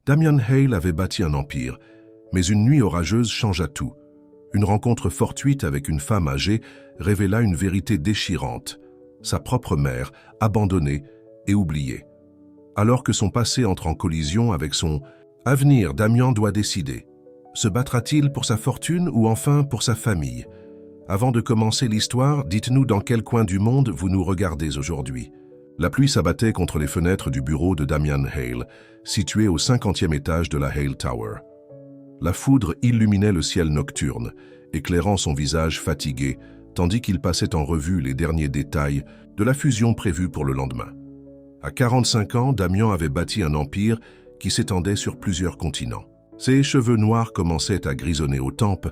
Damian Hale avait bâti un empire, mais une nuit orageuse changea tout. Une rencontre fortuite avec une femme âgée révéla une vérité déchirante. Sa propre mère, abandonnée et oubliée. Alors que son passé entre en collision avec son avenir, Damian doit décider. Se battra-t-il pour sa fortune ou enfin pour sa famille? Avant de commencer l'histoire, dites-nous dans quel coin du monde vous nous regardez aujourd'hui. La pluie s'abattait contre les fenêtres du bureau de Damian Hale, situé au 50e étage de la Hale Tower. La foudre illuminait le ciel nocturne, éclairant son visage fatigué, tandis qu'il passait en revue les derniers détails de la fusion prévue pour le lendemain. À 45 ans, Damian avait bâti un empire qui s'étendait sur plusieurs continents. Ses cheveux noirs commençaient à grisonner aux tempes,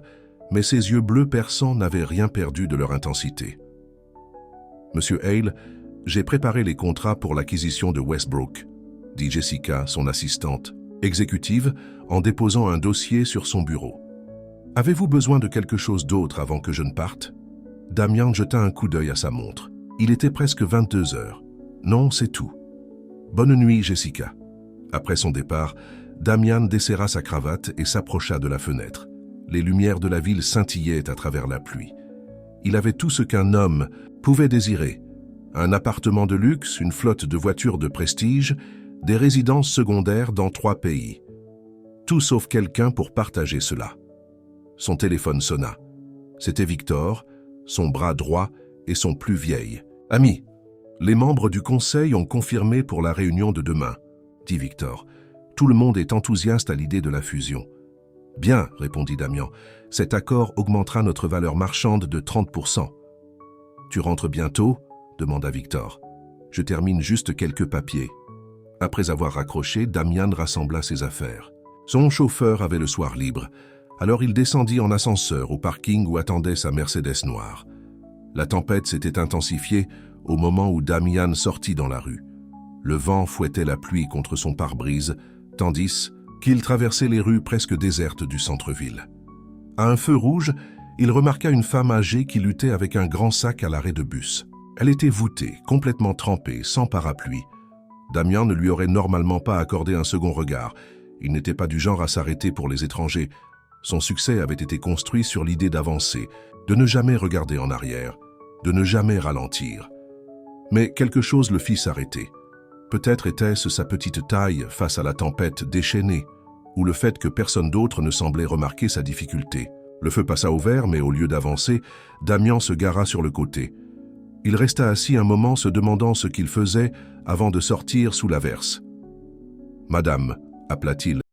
mais ses yeux bleus perçants n'avaient rien perdu de leur intensité. « Monsieur Hale, j'ai préparé les contrats pour l'acquisition de Westbrook », dit Jessica, son assistante exécutive, en déposant un dossier sur son bureau. « Avez-vous besoin de quelque chose d'autre avant que je ne parte ?» Damian jeta un coup d'œil à sa montre. Il était presque 22 heures. « Non, c'est tout. » « Bonne nuit, Jessica. » Après son départ, Damian desserra sa cravate et s'approcha de la fenêtre. Les lumières de la ville scintillaient à travers la pluie. Il avait tout ce qu'un homme pouvait désirer. Un appartement de luxe, une flotte de voitures de prestige, des résidences secondaires dans 3 pays. Tout sauf quelqu'un pour partager cela. Son téléphone sonna. C'était Victor, son bras droit et son plus vieil ami. Les membres du conseil ont confirmé pour la réunion de demain, dit Victor. Tout le monde est enthousiaste à l'idée de la fusion. Bien, répondit Damian, cet accord augmentera notre valeur marchande de 30%. Tu rentres bientôt? Demanda Victor. Je termine juste quelques papiers. Après avoir raccroché, Damian rassembla ses affaires. Son chauffeur avait le soir libre, alors il descendit en ascenseur au parking où attendait sa Mercedes noire. La tempête s'était intensifiée au moment où Damian sortit dans la rue. Le vent fouettait la pluie contre son pare-brise, tandis qu'il traversait les rues presque désertes du centre-ville. À un feu rouge, il remarqua une femme âgée qui luttait avec un grand sac à l'arrêt de bus. Elle était voûtée, complètement trempée, sans parapluie. Damian ne lui aurait normalement pas accordé un second regard. Il n'était pas du genre à s'arrêter pour les étrangers. Son succès avait été construit sur l'idée d'avancer, de ne jamais regarder en arrière, de ne jamais ralentir. Mais quelque chose le fit s'arrêter. Peut-être était-ce sa petite taille face à la tempête déchaînée, ou le fait que personne d'autre ne semblait remarquer sa difficulté. Le feu passa au vert, mais au lieu d'avancer, Damian se gara sur le côté. Il resta assis un moment se demandant ce qu'il faisait avant de sortir sous l'averse. « Madame », appela-t-il